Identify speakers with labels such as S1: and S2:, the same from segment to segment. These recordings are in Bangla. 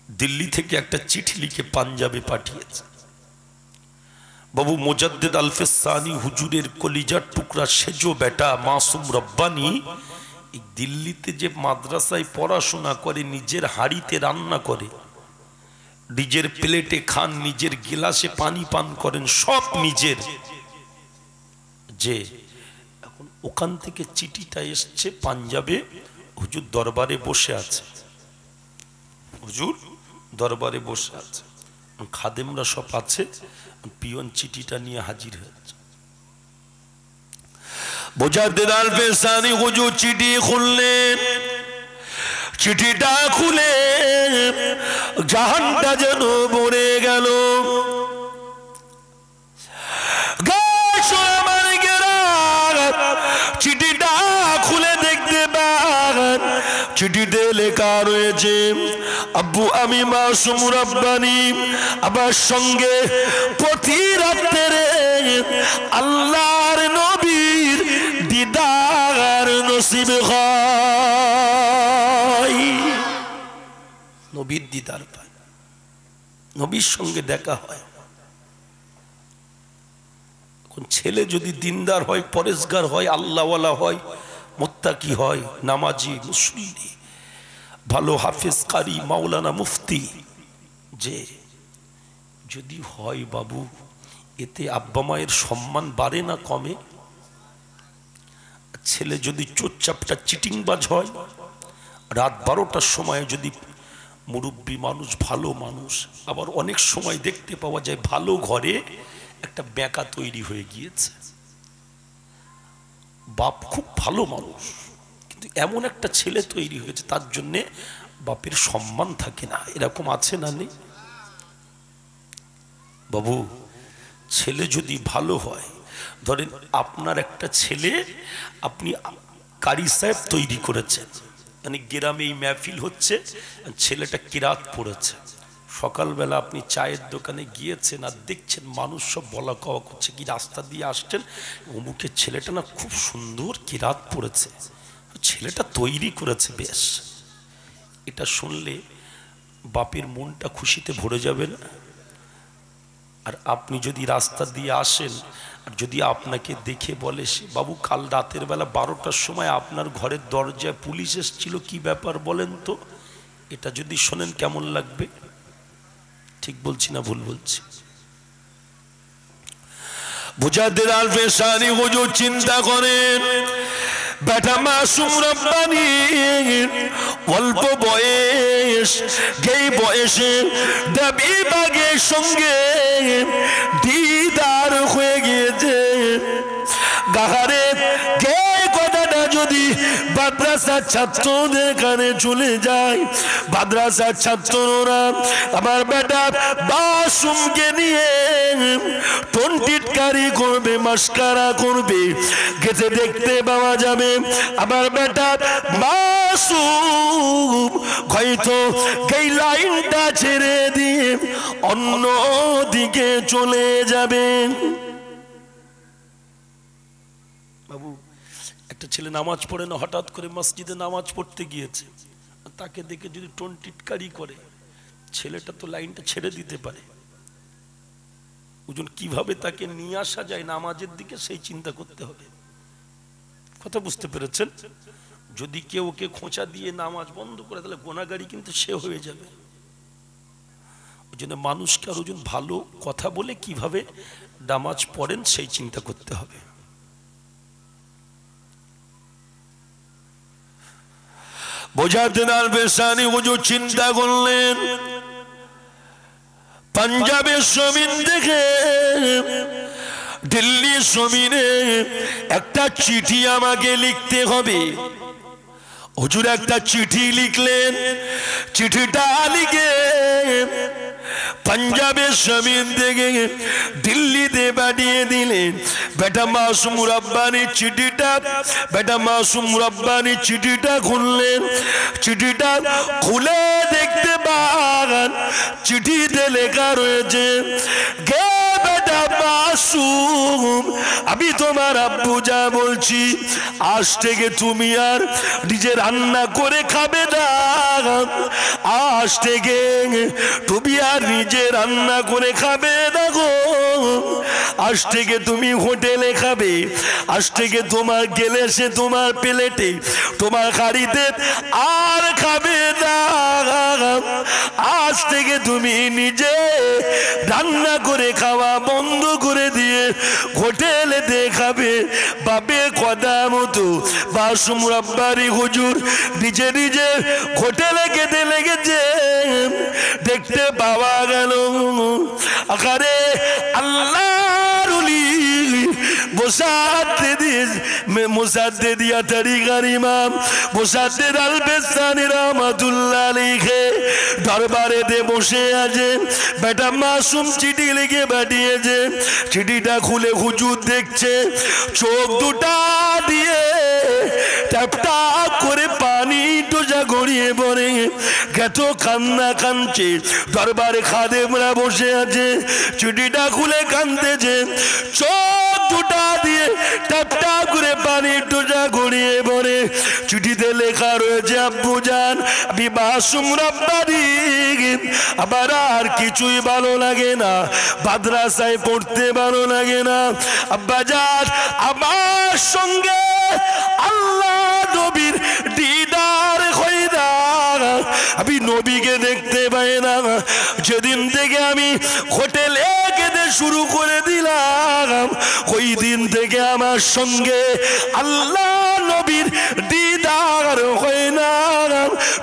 S1: দিল্লি থেকে একটা চিঠি লিখে পাঞ্জাবে পাঠিয়েছে। বাবু মোজাদ্দেদ আলফেসানি হুজুরের কলিজার টুকরা সেজো বেটা মাসুম রব্বানি এই দিল্লিতে যে মাদ্রাসায় পড়াশোনা করে, নিজের হাড়িতে রান্না করে, নিজের প্লেটে খান, নিজের গিলাসে পানি পান করেন, সব নিজের, যে এখন ওখান থেকে চিঠিটা এসছে পাঞ্জাবে, হুজুর দরবারে বসে আছে, হুজুর দরবারে বসে আছে, খাদেমরা সব আছে, পিয়ন চিঠিটা নিয়ে হাজির হয়েছে। মোজাদ্দেদ আলফেসানি হুজুর চিঠি খুললেন, চিঠিটা খুলে জাহানটা যেন ভরে গেল। চিঠিটা খুলে দেখতে পান চিঠিতে লেখা রয়েছে, আব্বু আমি মাসুম রব্বানি আমার সঙ্গে প্রতি রাত্রে আল্লাহর নবীর দিদার নসিব হয়। নবীর দিদার পায়, নবীর সঙ্গে দেখা হয়। এখন ছেলে যদি দিনদার হয়, পরেশগার হয়, আল্লাহওয়ালা হয়, মুত্তাকি হয়, নামাজি, মুসল্লি, ভালো হাফেজ, কারি, মাওলানা, মুফতি, যে যদি হয় বাবু, এতে আব্বা মায়ের সম্মান বাড়ে না কমে? ছেলে যদি চোরচাপটা চিটিংবাজ হয়, রাত 12টার সময় যদি মুরব্বী মানুষ, ভালো মানুষ, আবার অনেক সময় দেখতে পাওয়া যায় ভালো ঘরে একটা বেকা তৈরি হয়ে গিয়েছে, বাপ খুব ভালো মানুষ কিন্তু এমন একটা ছেলে তৈরি হয়েছে তার জন্যে বাপের সম্মান থাকে না, এরকম আছে না নেই? বাবু ছেলে যদি ভালো হয়, ধরেন আপনার একটা ছেলে আপনি কারি সাহেব তৈরি করেছেন, মানে গ্রামে এই মেহফিল হচ্ছে, ছেলেটা কিরাত পড়েছে, সকালবেলা আপনি চায়ের দোকানে গিয়েছেন আর দেখছেন মানুষ সব বলা কওয়া করছে, কি রাস্তা দিয়ে আসছেন, অমুকের ছেলেটা না খুব সুন্দর কিরাত পড়েছে, ছেলেটা তৈরি করেছে বেশ। এটা শুনলে বাপের মনটা খুশিতে ভরে যাবে না? আর আপনি যদি রাস্তা দিয়ে আসেন আর যদি আপনাকে দেখে বলে, বাবু কাল রাতের বেলা 12টার সময় আপনার ঘরের দরজায় পুলিশ এসেছিল, কি ব্যাপার বলেন তো, এটা যদি শোনেন কেমন লাগবে? ঠিক বলছি না ভুল বলছি? মুজাদ্দেদ আলফেসানি হুজুর চিন্তা করেন, বেটা মাসুম রব্বানি অল্প বয়স, যেই বয়সে নবী পাকের সঙ্গে দিদার হয়ে গিয়েছে, গাহারে যে কথাটা যদি মাদ্রাসার ছাত্রদের কানে চলে যায়, মাদ্রাসার ছাত্ররা আমার বেটা মাসুমকে নিয়ে টন্টিটকারি করবে, মাস্কারা করবে, গেছে দেখতে পাওয়া যাবে আমার বেটা মাসুম হয়তো এই লাইনটা ছেড়ে দিয়ে অন্য দিকে চলে যাবে। বাবু একটা ছেলে নামাজ পড়ে না, হঠাৎ করে মসজিদে নামাজ পড়তে গিয়েছে, তাকে দেখে যদি টন্টিটকারি করে, ছেলেটা তো লাইনটা ছেড়ে দিতে পারে। ওজন কিভাবে তাকে নিয়ে আসা যায় নামাজের দিকে সেই চিন্তা করতে হবে। কথা বুঝতে পেরেছেন? যদি কেউ ওকে খোঁচা দিয়ে নামাজ বন্ধ করে তাহলে গোনাগারি কিন্তু সে হয়ে যাবে। ওই জন্য মানুষকে আর ওজন ভালো কথা বলে কিভাবে নামাজ পড়েন সেই চিন্তা করতে হবে। মুজাদ্দেদ আলফেসানি হুজুর চিন্তা করলেন, পাঞ্জাবের জমিন থেকে দিল্লির জমিনে একটা চিঠি আমাকে লিখতে হবে। হুজুর একটা চিঠি লিখলেন, চিঠিটা লিখে পাঞ্জাবের জমিন থেকে দিল্লিতে পাঠিয়ে দিলেন। বেটা মাসুম রব্বানি চিঠিটা, বেটা মাসুম রব্বানি চিঠিটা খুললেন, চিঠিটা খুলে দেখতে পান চিঠিতে লেখা রয়েছে, গে বেটা মাসুম আমি তোমার আব্বু যা বলছি, আজ থেকে তুমি আর নিজে রান্না করে খাবে না, আজ থেকে তুমি আর নিজে রান্না করে খাবে না গো, আজ থেকে তুমি হোটেলে খাবে, আজ থেকে তোমার গ্লাসে তোমার প্লেটে তোমার হাড়িতে আর খাবে না। আজ থেকে তুমি নিজে রান্না করে খাওয়া বন্ধ করে দিয়ে হোটেলে দেখাবে। বাবে কথা মতো মাসুম রব্বানী হুজুর নিজে নিজে হোটেলে খেতে লেগেছে। দেখতে পাওয়া গেল আকারে আল্লাহর ওলি মুসাদ্দিদিয়া তরিকার ইমাম মুসাদ্দিদ আল বেসানি রহমাতুল্লাহ আলাইহি দরবারেতে বসে আছেন। বেটা মাসুম চিঠি লিখে পাঠিয়েছে। চিঠিটা খুলে হুজুর দেখছে, চোখ দুটা দিয়ে ট্যাপ ট্যাপ করে পানি টোজা গড়িয়ে পড়ে, কত কান্না কাঁদছে। দরবারে খাদেমরা বসে আছে, চিঠিটা খুলে কাঁদতেছে, চোখ দুটা দিয়ে ট্যাপ ট্যাপ করে পানি টোজা গড়িয়ে পড়ে। চিঠিতে লেখা রয়েছে, আব্বু জান আমি মাসুম রব্বানী, আবার আর কিছুই ভালো লাগে না, মাদ্রাসায় পড়তে ভালো লাগে না। আব্বা জান আমার সঙ্গে আল্লাহ নবীর দিদার হয় না, আমি নবীকে দেখতে পাই না। যেদিন থেকে আমি হোটেলে খেতে শুরু করে দিলাম, ওই দিন থেকে আমার সঙ্গে আল্লাহ নবীর দিদার হয় না,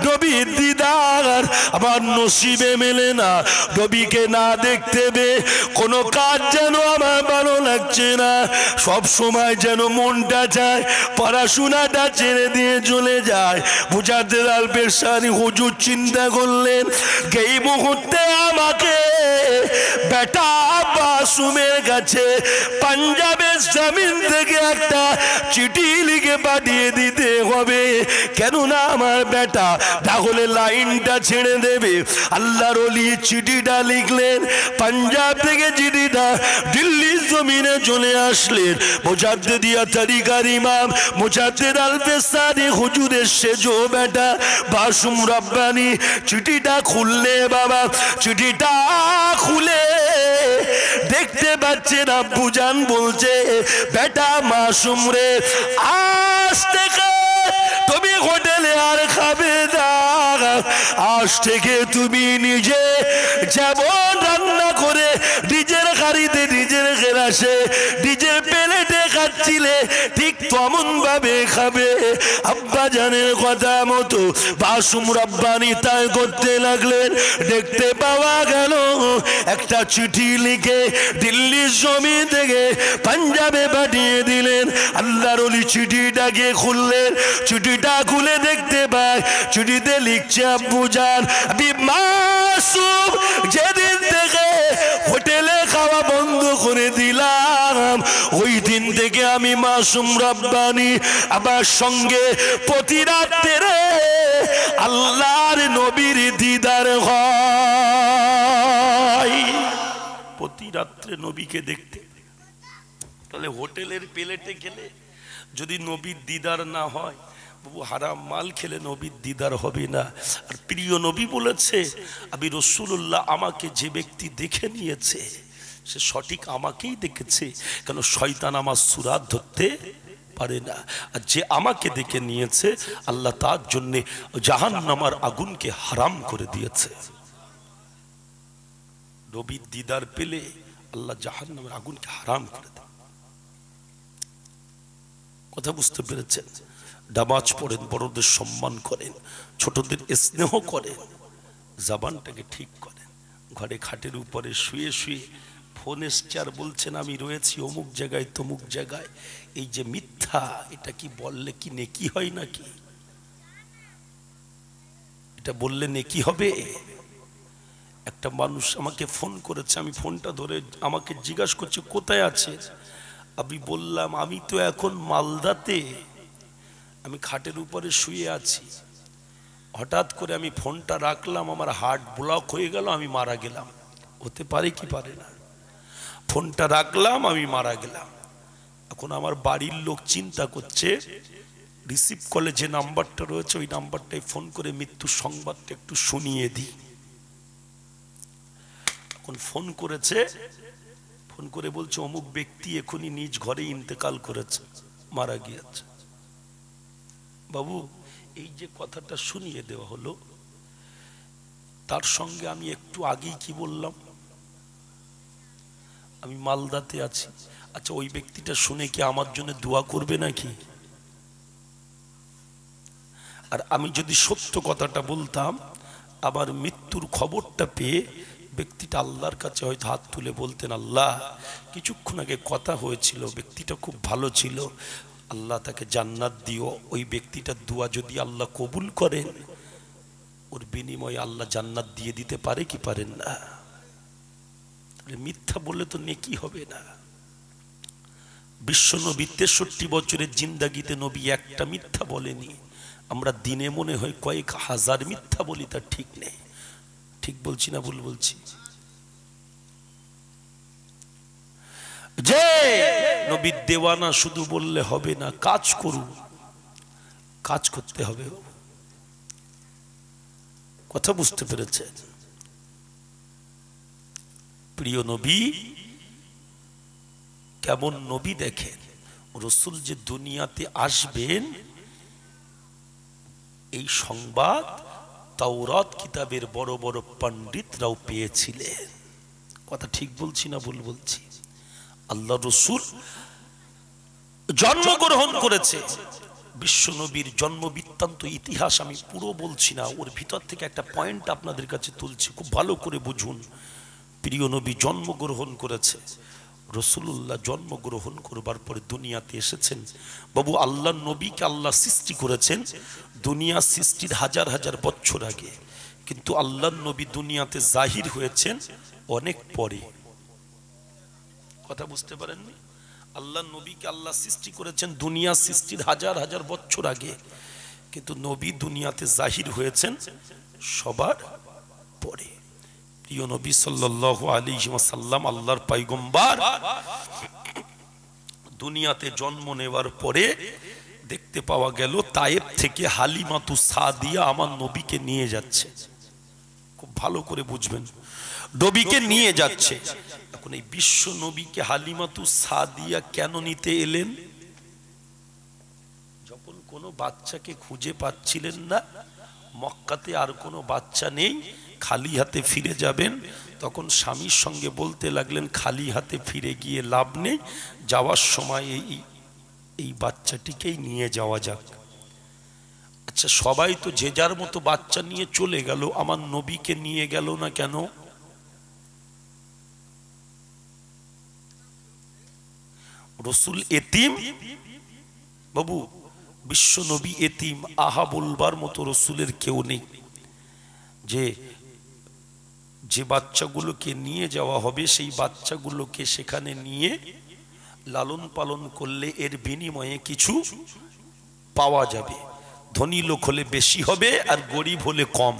S1: নবীর দিদার আমার নসিবে মেলে না। নবীকে না দেখতে পেয়ে কোনো কাজ যেন আমার ভালো লাগছে না, সব সময় যেন মনটা চায় পড়াশোনাটা ছেড়ে দিয়ে চলে যায়। মুজাদ্দিদ আল বেসানি হুজুর চিন্তা করলেন, এই মুহূর্তে আমাকে বেটা মাসুমের কাছে পাঞ্জাবের জমিন থেকে একটা চিঠি লিখে পাঠিয়ে দিতে হবে, কেননা আমার বেটা তাহলে লাইনটা ছেড়ে দেবে। আল্লাহর ওলি চিঠিটা লিখলেন, পাঞ্জাব থেকে চিঠিটা দিল্লির জমিনে চলে আসলেন। মুজাদ্দিদিয়া তরিকার ইমাম মুজাদ্দিদ আল বেসানি হুজুরের সেজো বেটা মাসুম রব্বানী চিঠিটা খুললে, বাবা চিঠিটা খুলে দেখতে পাচ্ছেন আব্বু জান বলছে, বেটা মাসুম রে, আজ থেকে তুমি হোটেলে আর খাবে না, আজ থেকে তুমি নিজে যেমন রান্না করে নিজের হাড়িতে নিজের গ্লাসে নিজের প্লেটে খাচ্ছিলে ঠিক তেমন ভাবে খাবে। আব্বা জানের কথা মতো মাসুম রব্বানী তাই করতে লাগলেন। দেখতে পাওয়া গেল একটা চিঠি লিখে দিল্লির জমি থেকে পাঞ্জাবে পাঠিয়ে দিলেন। আল্লাহর ওলি চিঠিটাকে খুললেন, চিঠিটা খুলে দেখতে পায় চিঠিতে লিখছে, আব্বু জান আমি মাসুম যেদিন থেকে হোটেলে খাওয়া বন্ধ করে দিলাম, ওই দিন থেকে আমি মাসুম রব্বানী আমার সঙ্গে প্রতি রাত্রে আল্লাহর নবীর দিদার হয়। প্রতি রাত্রে নবীকে দেখতে। তাহলে হোটেলের প্লেটে গেলে যদি নবীর দিদার না হয়, বাবু হারাম মাল খেলে নবীর দিদার হবে না। আর প্রিয় নবী বলেছে, আমি রাসূলুল্লাহ আমাকে যে ব্যক্তি দেখে নিয়েছে সে সঠিক আমাকেই দেখেছে, কেন শয়তান আমার সুরাত ধরতে পারে না। আর যে আমাকে দেখে নিয়েছে আল্লাহ তার জন্য জাহান্নামের আগুনকে হারাম করে দিয়েছে। নবীর দিদার পেলে আল্লাহ জাহান্নামের আগুনকে হারাম করে দেয়। কথা বুঝতে পেরেছেন? নামাজ পড়েন, বড়দের সম্মান করেন, ছোটদের স্নেহ করেন, জবানটাকে ঠিক করেন। ঘরে খাটের উপরে শুয়ে শুয়ে ফোন এসছে আর বলছেন আমি রয়েছি অমুক জায়গায় তমুক জায়গায়, এই যে মিথ্যা, এটা কি বললে কি নেকি হয় নাকি? এটা বললে নেকি হবে? একটা মানুষ আমাকে ফোন করেছে, আমি ফোনটা ধরে আমাকে জিজ্ঞাসা করছে কোথায় আছে। আমি বললাম আমি তো এখন মালদাতে, আমি খাটের উপরে শুয়ে আছি। হঠাৎ করে আমি ফোনটা রাখলাম, আমার হার্ট ব্লক হয়ে গেল, আমি মারা গেলাম। হতে পারে কি পারে না? ফোনটা রাখলাম, আমি মারা গেলাম। এখন আমার বাড়ির লোক চিন্তা করছে রিসিভ কলে যে নাম্বারটা রয়েছে ওই নাম্বারটাই ফোন করে মৃত্যুর সংবাদটা একটু শুনিয়ে দিই। এখন ফোন করেছে, ফোন করে বলছে অমুক ব্যক্তি এখনই নিজ ঘরে ইন্তেকাল করেছে, মারা গিয়েছে। বাবু এই যে কথাটা শুনিয়ে দেওয়া হলো, তার সঙ্গে আমি একটু আগেই কি বললাম, আমি মালদাতে আছি। আচ্ছা ওই ব্যক্তিটা শুনে কি আমার জন্য দোয়া করবে নাকি? আর আমি যদি সত্য কথাটা বলতাম, আবার মৃত্যুর খবরটা পেয়ে ব্যক্তিটা আল্লাহর কাছে হয়তো হাত তুলে বলতেন, আল্লাহ কিছুক্ষণ আগে কথা হয়েছিল, ব্যক্তিটা খুব ভালো ছিল, আল্লাহ তাকে জান্নাত দিও। ওই ব্যক্তিটার দোয়া যদি আল্লাহ কবুল করেন, ওর বিনিময়ে আল্লাহ জান্নাত দিয়ে দিতে পারে কি পারেন না? মিথ্যা বললে তো নেকি হবে না। বিশ্ব নবী 63 বছরের জিন্দাগিতে নবী একটা মিথ্যা বলেনি। আমরা দিনে মনে হয় কয়েক হাজার মিথ্যা বলি, তার ঠিক নেই। ঠিক বলছি না ভুল বলছি? যে নবীর দেওয়ানা শুধু বললে হবে না, কাজ করুন, কাজ করতে হবে। কথা বুঝতে পেরেছেন? প্রিয় নবী কেমন নবী দেখেন, রসুল যে দুনিয়াতে আসবেন এই সংবাদ তাওরাত কিতাবের বড় বড় পণ্ডিতরাও পেয়েছিলেন। কথা ঠিক বলছি না ভুল বলছি? আল্লাহ রসুল জন্মগ্রহণ করেছে, বিশ্ব নবীর জন্ম বৃত্তান্ত ইতিহাস আমি পুরো বলছি না, ওর ভিতর থেকে একটা পয়েন্ট আপনাদের কাছে তুলছি, খুব ভালো করে বুঝুন। প্রিয় নবী জন্মগ্রহণ করেছে, রসুল্লাহ জন্মগ্রহণ করবার পরে দুনিয়াতে এসেছেন। বাবু আল্লাহ নবীকে আল্লাহ সৃষ্টি করেছেন দুনিয়া সৃষ্টির হাজার হাজার বছর আগে, কিন্তু আল্লাহ নবী দুনিয়াতে জাহির হয়েছেন অনেক পরে। কথা বুঝতে পারেননি? আল্লাহ নবীকে আল্লাহ সৃষ্টি করেছেন দুনিয়া সৃষ্টির হাজার হাজার বছর আগে, কিন্তু নবী দুনিয়াতে জাহির হয়েছেন সবার পরে। প্রিয় নবী সাল্লাল্লাহু আলাইহি ওয়াসাল্লাম আল্লাহর পয়গম্বর দুনিয়াতে জন্ম নেওয়ার পরে দেখতে পাওয়া গেল তায়েব থেকে হালিমাতু সাদিয়া আমার নবীকে নিয়ে যাচ্ছে। খুব ভালো করে বুঝবেন, নবীকে নিয়ে যাচ্ছে। এখন এই বিশ্ব নবীকে হালিমাতু সাদিয়া কেন নিতে এলেন? যখন কোনো বাচ্চাকে খুঁজে পাচ্ছিলেন না, মক্কাতে আর কোনো বাচ্চা নেই, খালি হাতে ফিরে যাবেন, তখন স্বামীর সঙ্গে বলতে লাগলেন খালি হাতে ফিরে গিয়ে লাভ নেই, যাওয়ার সময় এই বাচ্চাটিকেই নিয়ে যাওয়া যাক। আচ্ছা সবাই তো যে যার মতো বাচ্চা নিয়ে চলে গেল, আমার নবীকে নিয়ে গেল না কেন? রসুল এতিম বাবু, বিশ্ব নবী এতিম, আহা বলবার মতো রসুলের কেউ নেই। যে বাচ্চাগুলোকে নিয়ে যাওয়া হবে সেই বাচ্চাগুলোকে সেখানে নিয়ে লালন পালন করলে এর বিনিময়ে কিছু পাওয়া যাবে। ধনী লোক হলে বেশি হবে আর গরিব হলে কম,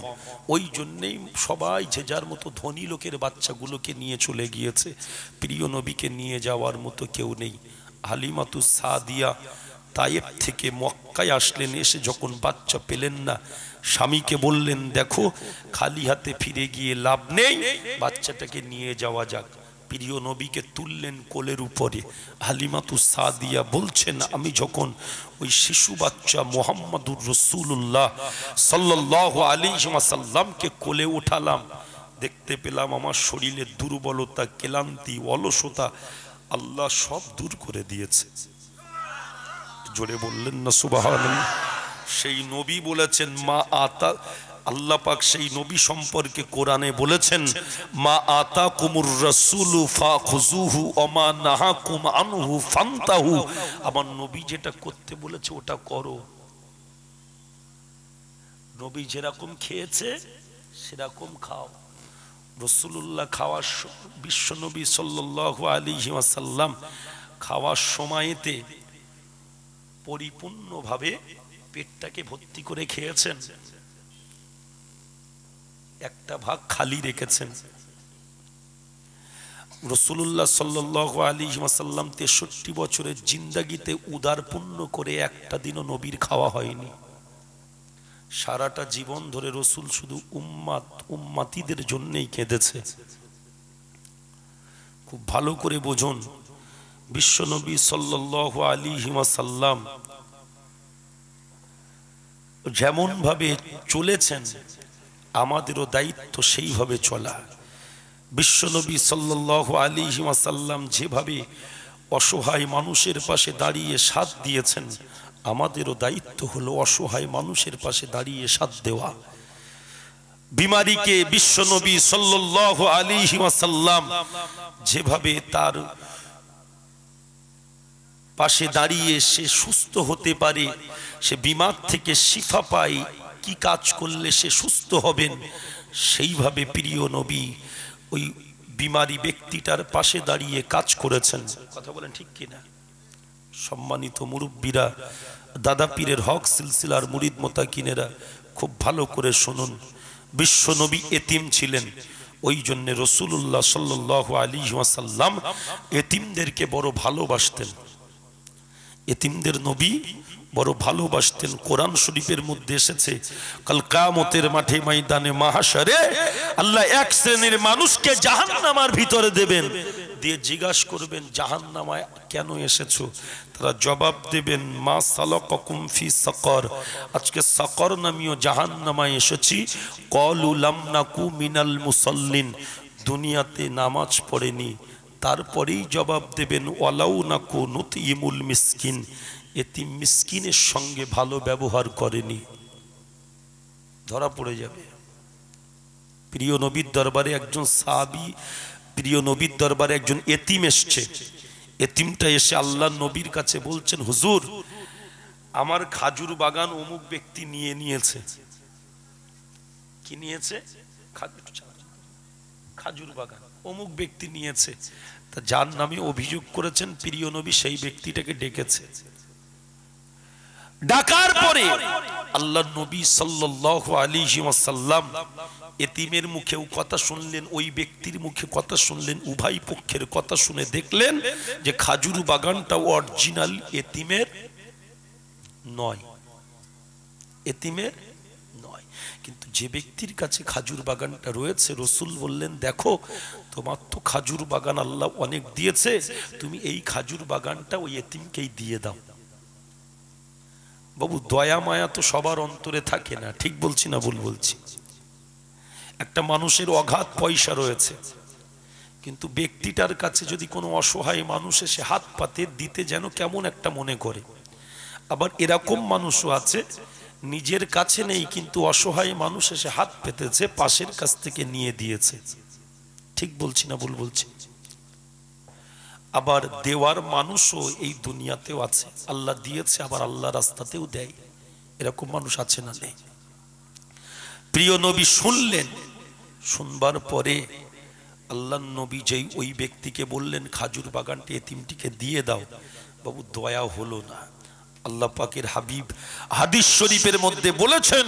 S1: ওই জন্যেই সবাই যে যার মতো ধনী লোকের বাচ্চাগুলোকে নিয়ে চলে গিয়েছে। প্রিয় নবীকে নিয়ে যাওয়ার মতো কেউ নেই। হালিমাতু সাদিয়া তায়েব থেকে মক্কায় আসলেন, এসে যখন বাচ্চা পেলেন না, স্বামীকে বললেন দেখো খালি হাতে ফিরে গিয়ে লাভ নেই, বাচ্চাটাকে নিয়ে যাওয়া যাক। প্রিয় নবীকে তুললেন কোলের উপরে। হালিমাতু সাদিয়া বলছেন আমি যখন ওই শিশু বাচ্চা মুহাম্মাদুর রাসূলুল্লাহ সাল্লাল্লাহু আলাইহি ওয়াসাল্লামকে কোলে উঠালাম, দেখতে পেলাম আমার শরীরের দুর্বলতা, ক্লান্তি, অলসতা আল্লাহ সব দূর করে দিয়েছে। জোরে বললেন না সুবহানাল্লাহ? সেই নবী বলেছেন মা আতা, আল্লাহ পাক সেই নবী সম্পর্কে কোরআনে বলেছেন মা আতাকুমুর রাসূলু ফাখুযুহু ওয়া মা নাহাকুম আনহু ফান্তাহু। আমার নবী যেটা করতে বলেছে ওটা করো। নবী যেরকম খেয়েছে সেরকম খাও। রাসূলুল্লাহ খাওয়ার বিশ্ব নবী সাল্লাল্লাহু আলাইহি ওয়াসাল্লাম খাওয়ার সময়তে পরিপূর্ণভাবে পেটটাকে ভর্তি করে খেয়েছেন, একটা ভাগ খালি রেখেছেন। রাসূলুল্লাহ সাল্লাল্লাহু আলাইহি ওয়াসাল্লাম 63 বছরের জিন্দেগিতে উদার পুণ্য করে একটা দিনও নবীর খাওয়া হয়নি। সারাটা জীবন ধরে রসুল শুধু উম্মাতিদের জন্যই কেঁদেছে। খুব ভালো করে বুঝুন, বিশ্বনবী সাল্লাল্লাহু আলাইহি ওয়াসাল্লাম যেমন ভাবে চলেছেন আমাদেরও দায়িত্ব সেইভাবে চলা। বিশ্বনবী সাল্লাল্লাহু আলাইহি ওয়াসাল্লাম যেভাবে অসহায় মানুষের পাশে দাঁড়িয়ে সাথ দিয়েছেন, আমাদেরও দায়িত্ব হলো অসহায় মানুষের পাশে দাঁড়িয়ে সাথ দেওয়া। বিমারীকে বিশ্বনবী সাল্লাল্লাহু আলাইহি ওয়াসাল্লাম যেভাবে তার পাশে দাঁড়িয়ে সে সুস্থ হতে পারে, সে বিমার থেকে শিফা পায়, কি কাজ করলে সে সুস্থ হবেন, সেইভাবে প্রিয় নবী ওই বিমারী ব্যক্তিটার পাশে দাঁড়িয়ে কাজ করেছেন। কথা বলেন ঠিক কিনা? সম্মানিত মুরব্বীরা, দাদা পীরের হক সিলসিলার মুরিদ মোতাকিনেরা, খুব ভালো করে শুনুন। বিশ্বনবী এতিম ছিলেন, ওই জন্য রাসূলুল্লাহ সাল্লাল্লাহু আলাইহি ওয়াসাল্লাম এতিমদেরকে বড় ভালোবাসতেন। এতিমদের নবী বড় ভালোবাসতেন। কোরআন শরীফের মধ্যে এসেছে, কাল কিয়ামতের মাঠে ময়দানে মাহশরে আল্লাহ এক শ্রেণীর মানুষকে জাহান্নামের ভিতরে দেবেন, দিয়ে জিজ্ঞাসা করবেন জাহান্নামায় কেন এসেছো? তারা জবাব দেবেন মা সালাকাকুম ফি সাকার, আজকে সাকার নামীয় জাহান্নামায় এসেছি। ক্বালু লাম নাকু মিনাল মুসাল্লিন, দুনিয়াতে নামাজ পড়েনি। তারপরেই জবাব দেবেন ওয়ালাউ নাকু নুতইমুল মিসকিন, এতিম মিসকিনের সঙ্গে ভালো ব্যবহার করেনি। ধরা পড়ে যাবে। প্রিয় নবীর দরবারে একজন সাহাবী, প্রিয় নবীর দরবারে একজন এতিম এসছে। এতিমটা এসে আল্লাহ নবীর কাছে বলছেন, হুজুর আমার খাজুর বাগান অমুক ব্যক্তি নিয়ে নিয়েছে। কি নিয়েছে? খাজুর বাগান অমুক ব্যক্তি নিয়েছে। তা যার নামে অভিযোগ করেছেন প্রিয় নবী সেই ব্যক্তিটাকে ডেকেছে। ডাকার পরে আল্লাহ নবী সাল্লাল্লাহু আলাইহি ওয়াসাল্লাম এতিমের মুখেও কথা শুনলেন, ওই ব্যক্তির মুখে কথা শুনলেন, উভয় পক্ষের কথা শুনে দেখলেন যে খাজুর বাগানটা অরিজিনাল এতিমের নয়, এতিমের নয়। কিন্তু যে ব্যক্তির কাছে খাজুর বাগানটা রয়েছে, রসুল বললেন দেখো তোমার তো খাজুর বাগান আল্লাহ অনেক দিয়েছে, তুমি এই খাজুর বাগানটা ওই এতিমকেই দিয়ে দাও। বাবু দয়া মায়া তো সবার অন্তরে থাকে না, ঠিক বলছি না ভুল বলছি? একটা মানুষের অগাধ পয়সা রয়েছে, কিন্তু ব্যক্তিটার কাছে যদি কোনো অসহায় মানুষ এসে হাত পাতে, দিতে যেন কেমন একটা মনে করে। আবার এরকম মানুষও আছে নিজের কাছে নেই, কিন্তু অসহায় মানুষ এসে হাত পেতেছে, পাশের কাছ থেকে নিয়ে দিয়েছে। ঠিক বলছি না ভুল বলছি? আবার দেওয়ার মানুষও এই দুনিয়াতেও আছে, আল্লাহ দিয়েছে আবার আল্লাহ রাস্তাতেও দেয়, এরকম মানুষ আছে না নেই? প্রিয় নবী শুনলেন, শুনবার পরে আল্লাহ নবী যেই ওই ব্যক্তিকে বললেন খাজুর বাগানটি এতিমটিকে দিয়ে দাও, বাবু দয়া হলো না। আল্লাহ পাকের হাবিব হাদিস শরীফের মধ্যে বলেছেন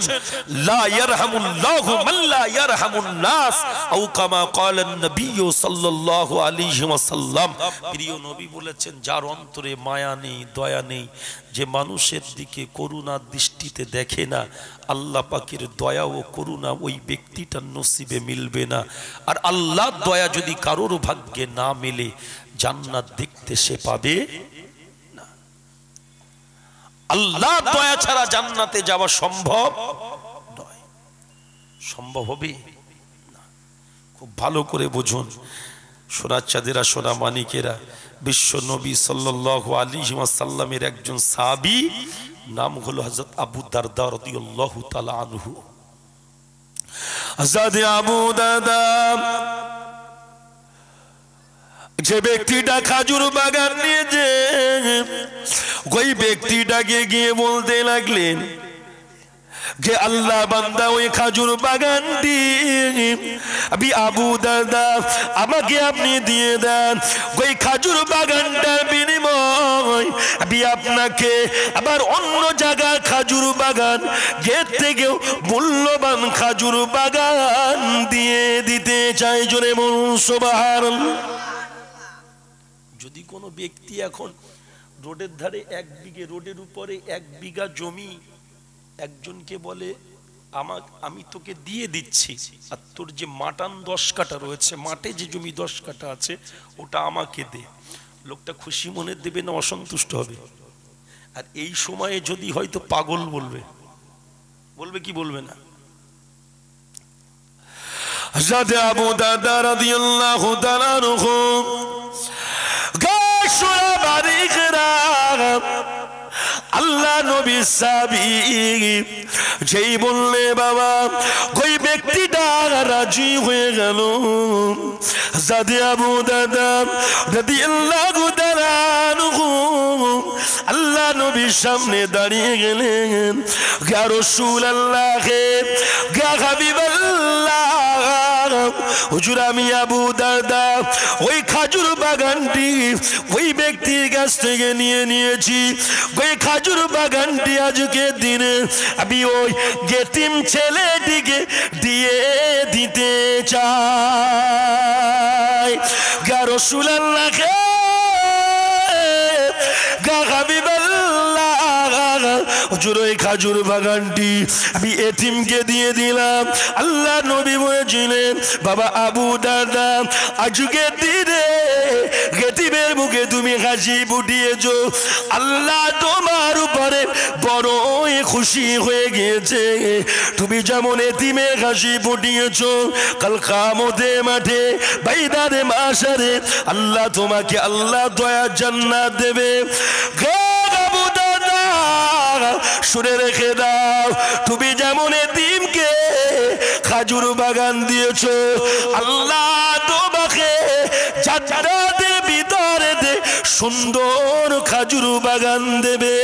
S1: লা ইয়ারহামুল্লাহু মান লা ইয়ারহামুন নাস আও কামা ক্বালান নবী সাল্লাল্লাহু আলাইহি ওয়াসাল্লাম। প্রিয় নবী বলেছেন যার অন্তরে মায়া নেই, দয়া নেই, যে মানুষের দিকে করুণার দৃষ্টিতে দেখে না, আল্লাহ পাকের দয়া ও করুণা ওই ব্যক্তিটার নসিবে মিলবে না। আর আল্লাহর দয়া যদি কারোর ভাগ্যে না মেলে, জান্নাত দেখতে সে পাবে না। আল্লাহর দয়া ছাড়া জান্নাতে যাওয়া সম্ভব নয়। সম্ভব হবে না। খুব ভালো করে বুঝুন সোনার চাঁদেরা, সোনা মানিকেরা, বিশ্ব নবী সাল্লাল্লাহু আলাইহি ওয়াসাল্লামের একজন সাহাবী, নাম হলো হযরত আবু দারদা রাদিয়াল্লাহু তাআলা আনহু। হযরত আবু দারদা যে ব্যক্তিটা খাজুর বাগান নিয়েছে, ওই ব্যক্তিটাকে গিয়ে বলতে লাগলেন যে আল্লাহ বান্দা ওই খাজুর বাগান দিয়ে আমি আবু দারদা আমাকে আপনি দিয়ে দেন, ওই খাজুর বাগানটার বিনিময় আমি আপনাকে আবার অন্য জায়গায় খাজুর বাগান গেট থেকেও মূল্যবান খাজুর বাগান দিয়ে দিতে চাই। জোরে বলুন সুবহানাল্লাহ। কোনো ব্যক্তি এখন রোডের ধারে 1 বিঘে, রোডের উপরে 1 বিঘা জমি একজনকে বলে আমি তোকে দিয়ে দিচ্ছি, আর তোর যে মাটান 10 কাঠা রয়েছে, মাঠে যে জমি 10 কাঠা আছে ওটা আমাকে দে, লোকটা খুশি মনে দেবে না অসন্তুষ্ট হবে? আর এই সময়ে যদি হয়তো পাগল বলবে, বলবে কি বলবে না? হযরত আবু দারদা রাদিয়াল্লাহু তাআলা আনহু গাশরা বারিকরা আল্লাহ নবী সাহাবী যেই বললে বাবা ওই ব্যক্তিটা রাজি হয়ে গেল। হযরত আবু দারদা রাদিয়াল্লাহু তাআলা আনহু আল্লাহ নবীর সামনে দাঁড়িয়ে গেলেন। ইয়া রাসূলুল্লাহ, ইয়া হাবিবাল্লাহ, হুজুর আমি আবু দারদা ওই খাজুর বাগানটি ওই ব্যক্তির কাছ থেকে নিয়েছি, ওই খাজুর বাগানটি আজকের দিনে আমি ওই ইয়েতিম ছেলেটিকে দিয়ে দিতে চাই। ইয়া রাসূলুল্লাহ, ইয়া হাবিবাল্লাহ, হুজুর ওই খাজুর বাগানটি আমি এতিমকে দিয়ে দিলাম। আল্লাহ নবী বলেছিলেন বাবা আবু দারদা আজকের দিনে এতিমের মুখে তুমি হাসি ফুটিয়েছো, আল্লাহ তোমার উপরে বড়ই খুশি হয়ে গিয়েছে। তুমি যেমন এতিমে হাসি ফুটিয়েছো, কাল কিয়ামতের মাঠে বাইদারে মাশারে আল্লাহ তোমাকে আল্লাহ দয়া জান্নাত দেবে। শুনে রেখে দাও, তুমি যেমন এতিমকে খাজুর বাগান দিয়েছো, আল্লাহ তোমাকে জান্নাতের ভিতরে সুন্দর খাজুর বাগান দেবে।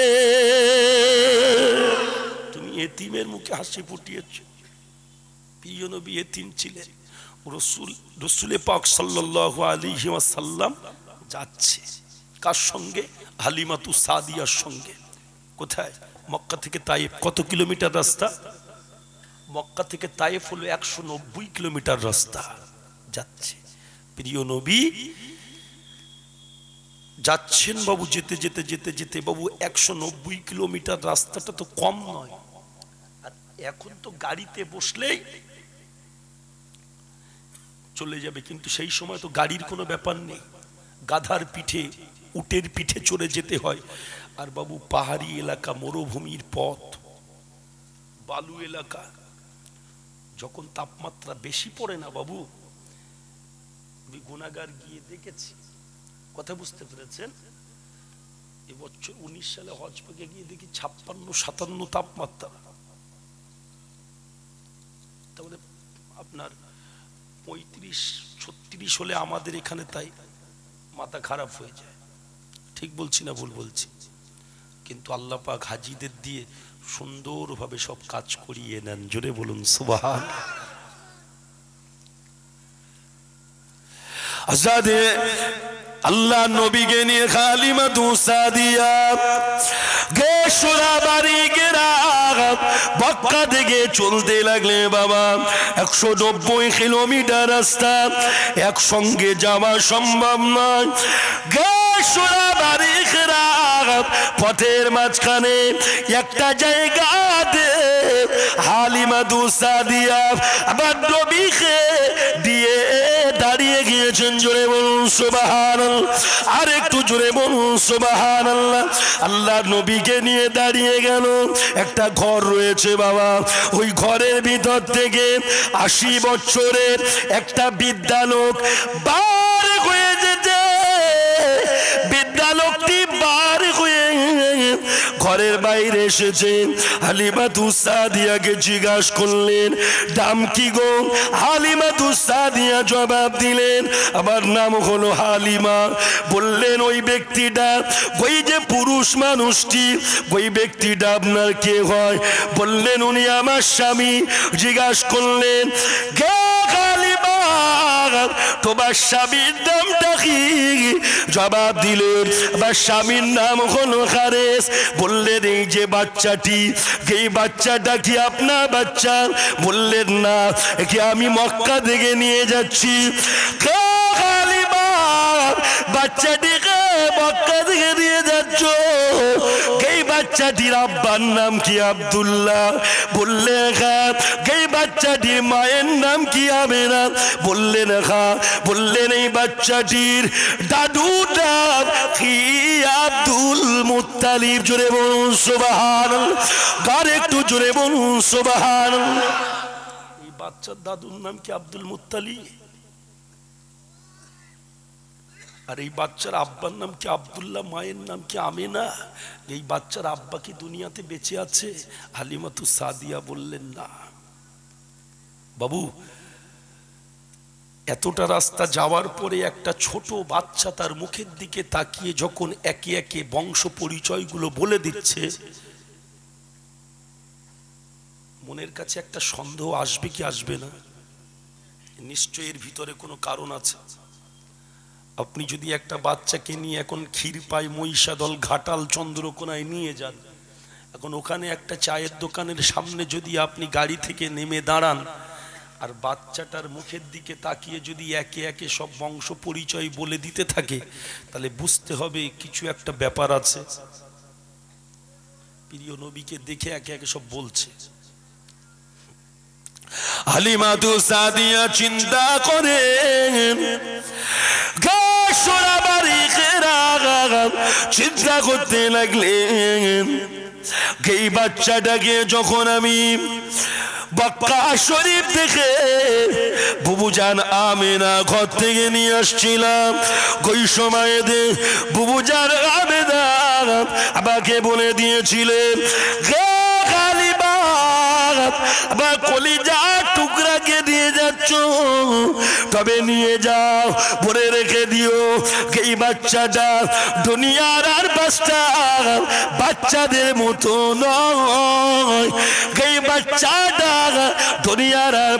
S1: তুমি এতিমের মুখে হাসি ফুটিয়েছো। প্রিয় নবী এতিম ছিলেন, রাসূলে পাক সাল্লাল্লাহু আলাইহি ওয়াসাল্লাম যাচ্ছে কার সঙ্গে? হালিমাতু সাদিয়ার সঙ্গে। কোথায়? মক্কা থেকে তায়েফ। কত কিলোমিটার রাস্তা? মক্কা থেকে তায়েফ হলো 190 কিলোমিটার রাস্তা। যাচ্ছে প্রিয় নবী যাচ্ছেন বাবু, যেতে যেতে যেতে যেতে বাবু 190 কিলোমিটার রাস্তাটা তো কম নয়। আর এখন তো গাড়িতে বসলেই চলে যাবে, কিন্তু সেই সময় তো গাড়ির কোনো ব্যাপার নেই, গাধার পিঠে উটের পিঠে চড়ে যেতে হয়। আর বাবু পাহাড়ি এলাকা, মরুভূমির পথ, বালু এলাকা, যখন তাপমাত্রা বেশি পড়ে না বাবু, আমি গুনাগার গিয়ে দেখেছি, কথা বুঝতে পেরেছেন? এবছর 19 সালে হজ পাকে গিয়ে দেখি 56-57 তাপমাত্রা। তাহলে আপনার 35-36 হলে আমাদের এখানে তাই মাথা খারাপ হয়ে যায়। ঠিক বলছি না ভুল বলছি? কিন্তু আল্লাহ পাক হাজীদের দিয়ে সুন্দরভাবে সব কাজ করিয়ে নেন। জোরে বলুন সুবহান। আজাদে আল্লাহ নবীকে নিয়ে হালিমাতু সাদিয়া গেশুরা বাড়ি গেরা মক্কা থেকে চলতে লাগলে বাবা 190 কিলোমিটার রাস্তা একসঙ্গে যাওয়া সম্ভব নয়। গেশুরা বাড়ি গেরা পথের মাঝখানে একটা জায়গাতে হালিমাতু সাদিয়া আবার নবীকে দিয়ে দাঁড়িয়ে গিয়েছেন। জোরে বলুন সুবহানাল্লাহ, আর একটু জোরে বলুন সুবহানাল্লাহ। আল্লাহ নবীকে নিয়ে দাঁড়িয়ে গেল। একটা ঘর রয়েছে বাবা, ওই ঘরের ভিতর থেকে 80 বছরের একটা বৃদ্ধা লোক বার হয়ে যেতে, বৃদ্ধা লোকটি বার হয়ে ঘরের বাইরে এসেছে। হালিমাতু সাদিয়াকে জিজ্ঞাসা করলেন দাম কি গো? হালিমাতু সাদিয়া জবাব দিলেন আমার নাম হলো হালিমা। বললেন ওই ব্যক্তিটা, ওই যে পুরুষ মানুষটি, ওই ব্যক্তিটা আপনার কে হয়? বললেন উনি আমার স্বামী। জিজ্ঞাসা করলেন কে হালিমা, তোমার স্বামীর নামটা কি? জবাব দিলেন আমার স্বামীর নাম হলো হারেস। বললেন এই যে বাচ্চাটি, এই বাচ্চাটা কি আপনার বাচ্চা? বললেন না, একে আমি মক্কা থেকে নিয়ে যাচ্ছি। বাচ্চাটিকে মক্কা থেকে নিয়ে যাচ্ছ, এই বাচ্চাটির আব্বার নাম কি? আব্দুল্লাহ। বললেন হ্যাঁ। এই বাচ্চাটির মায়ের নাম কি? আমেনা। বললেন হ্যাঁ। বললেন এই বাচ্চাটির দাদুর নাম কি? Abdul Muttalib. জোরে বলুন সুবহানাল্লাহ। আর একটু জোরে বলুন সুবহানাল্লাহ। এই বাচ্চার দাদুর নাম কি? Abdul Muttalib. আর এই বাচ্চার আব্বার নাম কি? আব্দুল্লাহ। মায়ের নাম কি? আমেনা। এই বাচ্চার আব্বা কি দুনিয়াতে বেঁচে আছে? হালিমাতু সাদিয়া বললেন না। বাবু, এতটা রাস্তা যাওয়ার পরে একটা ছোট বাচ্চা তার মুখের দিকে তাকিয়ে যখন একে একে বংশ পরিচয়গুলো বলে দিচ্ছে, মনের কাছে একটা সন্দেহ আসবে কি আসবে না? নিশ্চয়ই এর ভিতরে কোনো কারণ আছে। আপনি যদি একটা বাচ্চাকে নিয়ে এখন ক্ষীরপাই, মহিষাদল, ঘাটাল, চন্দ্রকোনায় নিয়ে যান, এখন ওখানে একটা চায়ের দোকানের সামনে যদি আপনি গাড়ি থেকে নেমে দাঁড়ান আর বাচ্চাটার মুখের দিকে তাকিয়ে যদি একে একে সব বংশ পরিচয় বলে দিতে থাকে, তাহলে বুঝতে হবে কিছু একটা ব্যাপার আছে। প্রিয় নবীকে দেখে একে একে সব বলছে। হালিমাতু সাদিয়া চিন্তা করেন, চিন্তা করতে লাগলেন, এই বাচ্চাটাকে যখন আমি মক্কা শরীফ থেকে বুবুজান আমেনা ঘর থেকে নিয়ে আসছিলাম, ওই সময়ে বুবুজান আমেনা আমাকে বলে দিয়েছিলেন, আবার কলিজা টুকরাকে নিয়ে যাচ্ছ, তবে নিয়ে যাও, বলে রেখে দিও এই বাচ্চাটা দুনিয়ার আর বাচ্চাদের মতো নয়। এই বাচ্চাটা দুনিয়ার আর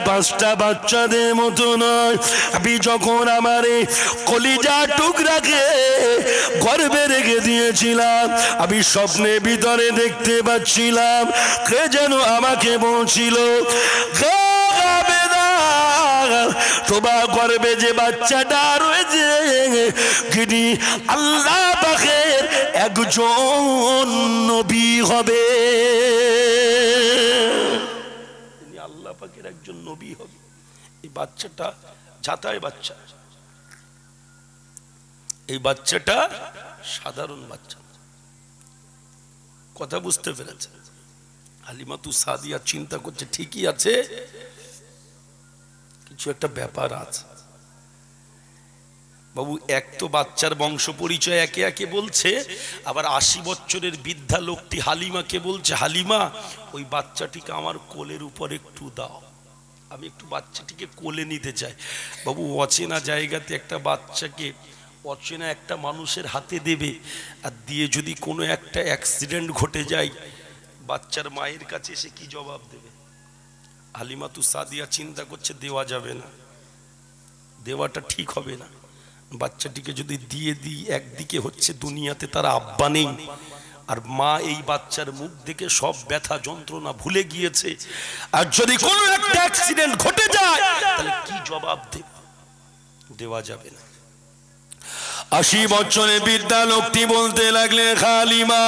S1: বাচ্চাদের মতো নয়। আমি যখন আমার এই কলিজা টুকরাকে গর্ভে রেখে দিয়েছিলাম, আমি স্বপ্নের ভিতরে দেখতে পাচ্ছিলাম কে যেন আমাকে বলছিল, তোমার গর্ভে যে বাচ্চাটা রয়েছে তিনি আল্লাহ পাকের একজন নবী হবে, তিনি আল্লাহ পাকের একজন নবী হবে। এই বাচ্চাটা যাতায় বাচ্চা, এই বাচ্চাটা সাধারণ বাচ্চা। কথা বুঝতে পেরেছে? হালিমাতু সাদিয়া চিন্তা করছে, ঠিকই আছে, কিছু একটা ব্যাপার আছে। বাবু, এক তো বাচ্চার বংশ পরিচয় একে একে বলছে, আবার 80 বছরের বৃদ্ধা লোকটি হালিমাকে বলছে, হালিমা ওই বাচ্চাটিকে আমার কোলের উপর একটু দাও, আমি একটু বাচ্চাটিকে কোলে নিতে চাই। বাবু, অচেনা জায়গাতে একটা বাচ্চাকে অচেনা একটা মানুষের হাতে দেবে, আর দিয়ে যদি কোনো একটা অ্যাক্সিডেন্ট ঘটে যায়, বাচ্চার মায়ের কাছে এসে কি জবাব দেবে? হালিমাতু সাদিয়া চিন্তা করছে, দেওয়া যাবে না, দেওয়াটা ঠিক হবে না। বাচ্চাটিকে যদি দিয়ে দিই, একদিকে হচ্ছে দুনিয়াতে তার আব্বা নেই, আর মা এই বাচ্চার মুখ দেখে সব ব্যথা যন্ত্রণা ভুলে গিয়েছে, আর যদি কোনো একটা অ্যাক্সিডেন্ট ঘটে যায় তাহলে কি জবাব দেব? দেওয়া যাবে না। 80 বছরের বৃদ্ধা লোকটি বলতে লাগলে, হালিমা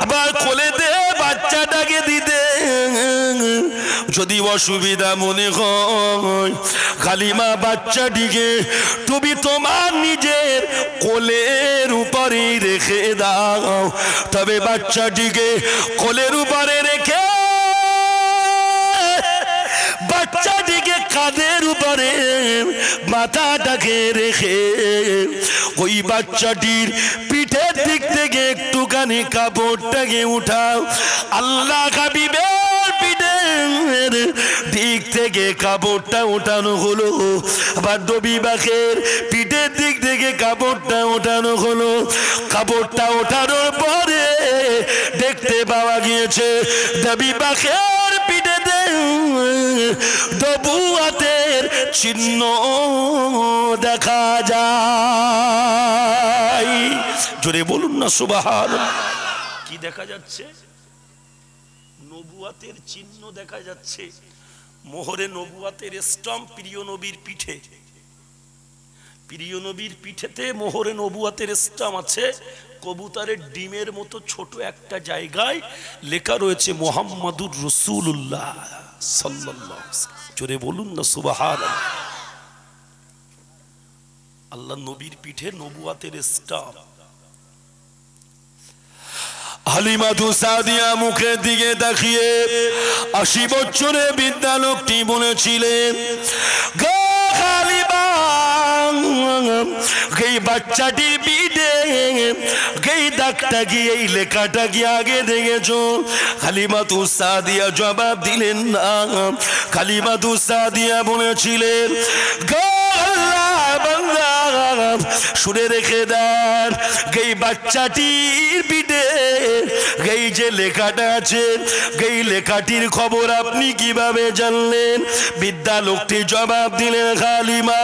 S1: আবার কোলে দে বাচ্চাটাকে দিতে, যদি অসুবিধা মনে হয় হালিমা বাচ্চাটিকে তুমি তোমার নিজের কোলের উপরে রেখে দাও। তবে বাচ্চাটিকে কোলের উপরে রেখে বাচ্চাটিকে কাঁধের উপরে মাথাটাকে রেখে ওই বাচ্চাটির পিঠের দিক থেকে একটুখানি কাপড়টাকে উঠাও। আল্লাহ হাবিবের পিঠের দিক থেকে কাপড়টা উঠানো হলো, আবার নবী পাকের পিঠের দিক থেকে কাপড়টা ওঠানো হলো। কাপড়টা ওঠানোর পরে দেখতে পাওয়া গিয়েছে নবী পাকের পিঠেতে নবুয়তের চিহ্ন দেখা যায়। জোরে বলুন না সুবহানাল্লাহ। কি দেখা যাচ্ছে? নবুয়তের চিহ্ন দেখা যাচ্ছে, মোহরে নবুয়তের স্ট্যাম্প প্রিয় নবীর পিঠে। প্রিয় নবীর পিঠেতে মোহরে নবুয়াতের স্টাম আছে, কবুতরের ডিমের মতো ছোট একটা জায়গায় লেখা রয়েছে মুহাম্মাদুর রাসূলুল্লাহ সাল্লাল্লাহু আলাইহি ওয়াসাল্লাম। জোরে বলুন না সুবহানাল্লাহ। আল্লাহ নবীর পিঠে নবুয়াতের স্টাম। হালিমাতু সাদিয়া মুখের দিকে তাকিয়ে 80 বছরের বৃদ্ধা লোকটি বলেছিলেন, গো হালিমা, এই বাচ্চাটির পিঠে এই দাগটা কি, এই লেখাটা কি আগে দেখেছো? হালিমাতু সাদিয়া জবাব দিলেন না। হালিমাতু সাদিয়া বলেছিলেন, গো শুনে রেখে দেন, এই বাচ্চাটির পিঠে এই যে লেখাটা আছে, এই লেখাটির খবর আপনি কিভাবে জানলেন? বৃদ্ধা লোকটি জবাব দিলেন, হালিমা,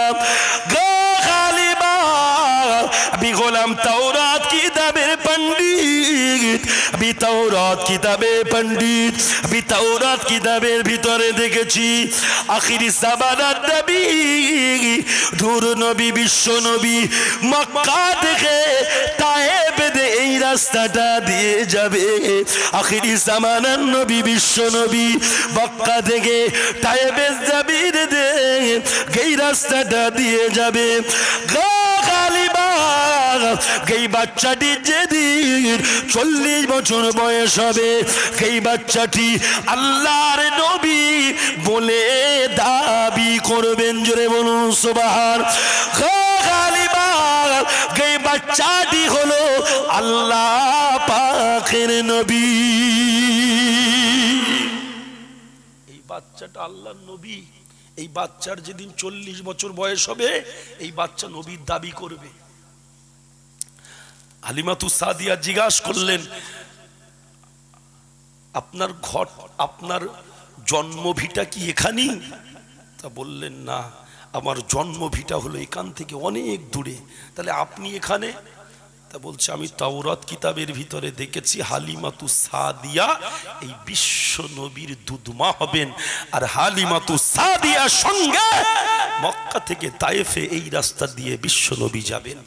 S1: গো হালিমা, আমি হলাম তাওরাত কিতাবের পণ্ডিত, আমি তাওরাত কিতাবের পণ্ডিত, আমি তাওরাত কিতাবের ভিতরে দেখেছি আখিরি জামানার নবী, ধুর নবী, বিশ্ব নবী মক্কা থেকে তায়েব এই রাস্তাটা দিয়ে যাবে। আখিরি জামানার নবী, বিশ্ব নবী মক্কা থেকে তায়েবের জমিন দে এই রাস্তাটা দিয়ে যাবে। এই বাচ্চাটি যেদিন 40 বছর বয়স হবে, এই বাচ্চাটি আল্লাহর নবী বলে দাবি করবেন। জোরে বলুন সুবহানাল্লাহ। এই বাচ্চাটি হলো আল্লাহ পাকের নবী। এই বাচ্চাটা আল্লাহর নবী। এই বাচ্চার যেদিন 40 বছর বয়স হবে, এই বাচ্চা নবীর দাবি করবে। হালিমাতু সাদিয়া জিজ্ঞাসা করলেন, আপনার ঘর, আপনার জন্মভিটা কি এখানেই? তা বললেন, না, আমার জন্মভিটা হলো এখান থেকে অনেক দূরে। তাহলে আপনি এখানে? তা বলছে, আমি তাওরাত কিতাবের ভিতরে দেখেছি হালিমাতু সাদিয়া এই বিশ্ব নবীর দুধমা হবেন, আর হালিমাতু সাদিয়ার সঙ্গে মক্কা থেকে তায়েফে এই রাস্তা দিয়ে বিশ্ব নবী যাবেন।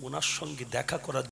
S1: ওনার সঙ্গে দেখা করার